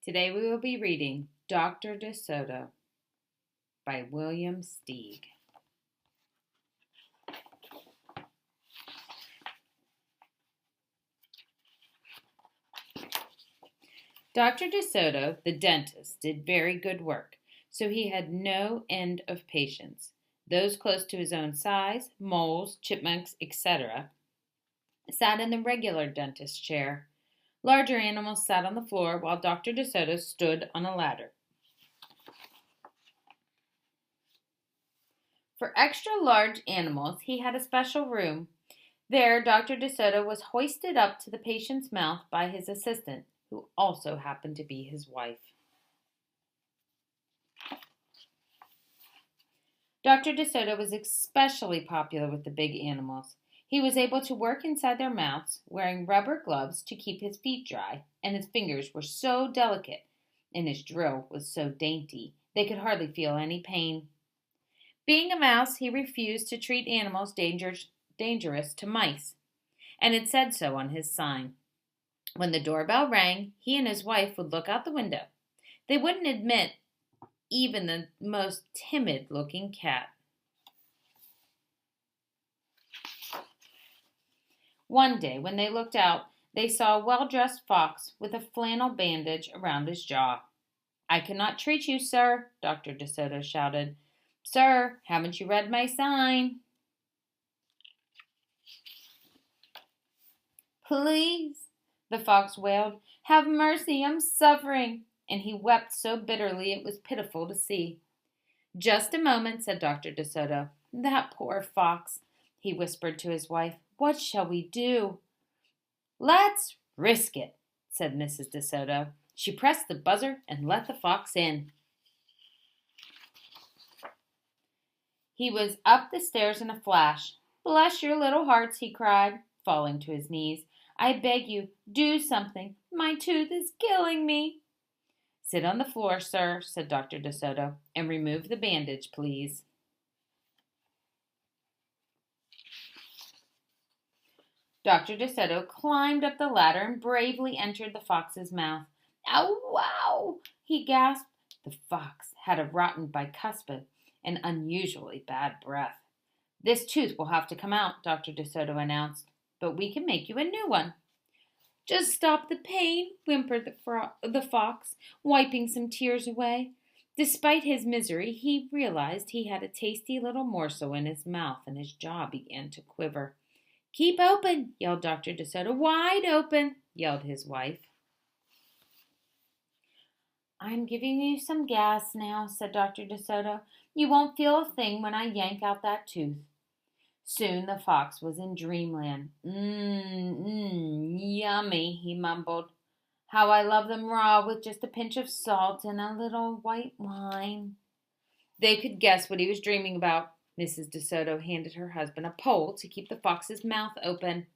Today we will be reading Dr. DeSoto by William Steig. Dr. DeSoto, the dentist, did very good work, so he had no end of patients. Those close to his own size, moles, chipmunks, etc., sat in the regular dentist chair. Larger animals sat on the floor while Dr. DeSoto stood on a ladder. For extra large animals, he had a special room. There, Dr. DeSoto was hoisted up to the patient's mouth by his assistant, who also happened to be his wife. Dr. DeSoto was especially popular with the big animals. He was able to work inside their mouths, wearing rubber gloves to keep his feet dry, and his fingers were so delicate, and his drill was so dainty, they could hardly feel any pain. Being a mouse, he refused to treat animals dangerous to mice, and had said so on his sign. When the doorbell rang, he and his wife would look out the window. They wouldn't admit even the most timid-looking cat. One day, when they looked out, they saw a well-dressed fox with a flannel bandage around his jaw. "I cannot treat you, sir," Dr. DeSoto shouted. "Sir, haven't you read my sign?" "Please," the fox wailed, "have mercy, I'm suffering," and he wept so bitterly it was pitiful to see. "Just a moment," said Dr. DeSoto. "That poor fox," he whispered to his wife. "What shall we do?" "Let's risk it," said Mrs. DeSoto. She pressed the buzzer and let the fox in. He was up the stairs in a flash. "Bless your little hearts," he cried, falling to his knees. "I beg you, do something. My tooth is killing me." "Sit on the floor, sir," said Dr. DeSoto, "and remove the bandage, please." Dr. DeSoto climbed up the ladder and bravely entered the fox's mouth. "Ow, wow!" he gasped. The fox had a rotten bicuspid and unusually bad breath. "This tooth will have to come out," Dr. DeSoto announced, "but we can make you a new one." "Just stop the pain," whimpered the fox, wiping some tears away. Despite his misery, he realized he had a tasty little morsel in his mouth, and his jaw began to quiver. "Keep open," yelled Dr. DeSoto. "Wide open," yelled his wife. "I'm giving you some gas now," said Dr. DeSoto. "You won't feel a thing when I yank out that tooth." Soon the fox was in dreamland. Yummy," he mumbled. "How I love them raw with just a pinch of salt and a little white wine." They could guess what he was dreaming about. Mrs. DeSoto handed her husband a pole to keep the fox's mouth open.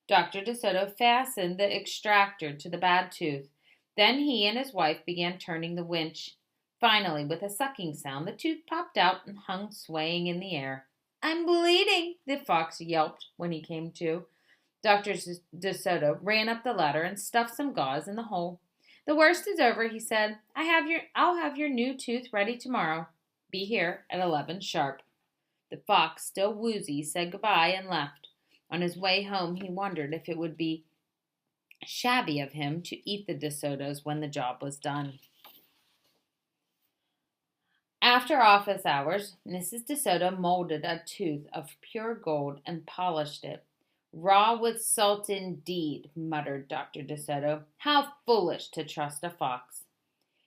Dr. DeSoto fastened the extractor to the bad tooth. Then he and his wife began turning the winch. Finally, with a sucking sound, the tooth popped out and hung swaying in the air. "I'm bleeding," the fox yelped when he came to. Dr. DeSoto ran up the ladder and stuffed some gauze in the hole. "The worst is over," he said. I'll have your new tooth ready tomorrow. Be here at 11 sharp." The fox, still woozy, said goodbye and left. On his way home, he wondered if it would be shabby of him to eat the DeSotos when the job was done. After office hours, Mrs. DeSoto molded a tooth of pure gold and polished it. "Raw with salt indeed," muttered Dr. DeSoto. "How foolish to trust a fox."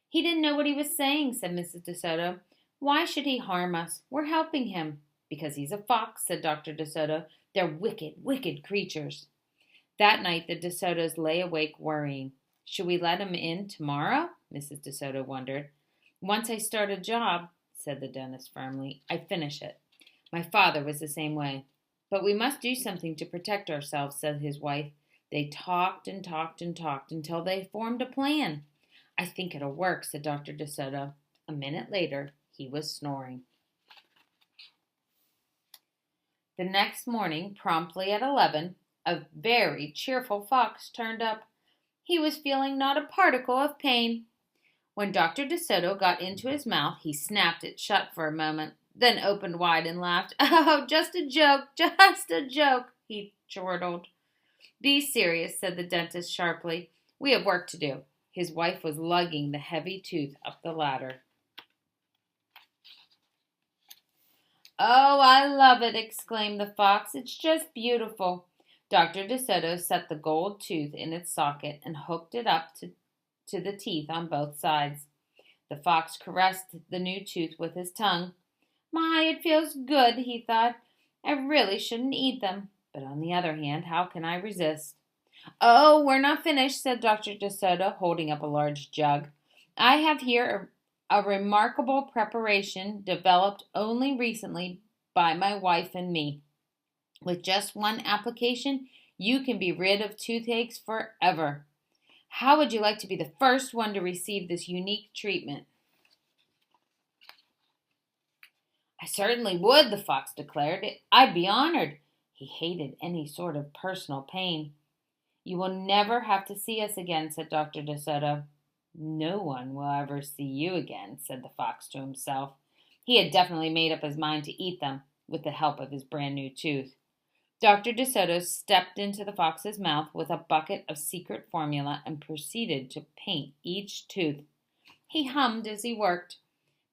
"He didn't know what he was saying," said Mrs. DeSoto. "Why should he harm us? We're helping him." "Because he's a fox," said Dr. DeSoto. "They're wicked, wicked creatures." That night the DeSotos lay awake worrying. "Should we let him in tomorrow?" Mrs. DeSoto wondered. "Once I start a job," said the dentist firmly, "I finish it. My father was the same way." "But we must do something to protect ourselves," said his wife. They talked and talked and talked until they formed a plan. "I think it'll work," said Dr. DeSoto. A minute later, he was snoring. The next morning, promptly at 11, a very cheerful fox turned up. He was feeling not a particle of pain. When Dr. DeSoto got into his mouth, he snapped it shut for a moment, then opened wide and laughed. Oh, just a joke, he chortled. Be serious, said the dentist sharply. We have work to do. His wife was lugging the heavy tooth up the ladder. Oh, I love it, exclaimed the fox. It's just beautiful. Dr. DeSoto set the gold tooth in its socket and hooked it up to the teeth on both sides. The fox caressed the new tooth with his tongue. My, it feels good, he thought. I really shouldn't eat them. But on the other hand, how can I resist? Oh, we're not finished, said Dr. DeSoto, holding up a large jug. I have here a remarkable preparation developed only recently by my wife and me. With just one application, you can be rid of toothaches forever. How would you like to be the first one to receive this unique treatment? I certainly would, the fox declared. I'd be honored. He hated any sort of personal pain. You will never have to see us again, said Dr. DeSoto. No one will ever see you again, said the fox to himself. He had definitely made up his mind to eat them with the help of his brand new tooth. Dr. DeSoto stepped into the fox's mouth with a bucket of secret formula and proceeded to paint each tooth. He hummed as he worked.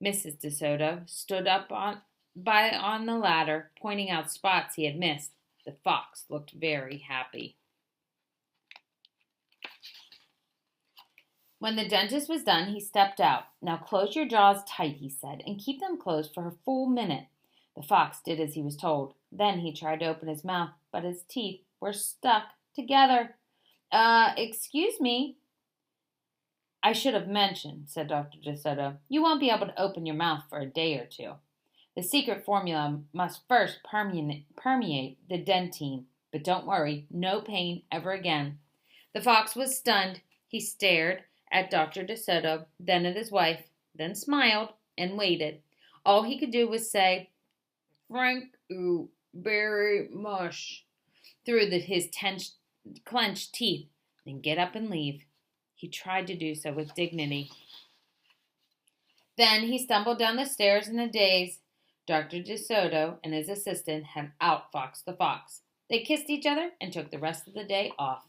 Mrs. DeSoto stood up on the ladder, pointing out spots he had missed. The fox looked very happy. When the dentist was done, he stepped out. Now close your jaws tight, he said, and keep them closed for a full minute. The fox did as he was told. Then he tried to open his mouth, but his teeth were stuck together. Excuse me. I should have mentioned, said Dr. DeSoto. You won't be able to open your mouth for a day or two. The secret formula must first permeate the dentine. But don't worry, no pain ever again. The fox was stunned. He stared at Dr. DeSoto, then at his wife, then smiled and waited. All he could do was say, Thank you very much, through his clenched teeth, then get up and leave. He tried to do so with dignity. Then he stumbled down the stairs in a daze. Dr. DeSoto and his assistant had outfoxed the fox. They kissed each other and took the rest of the day off.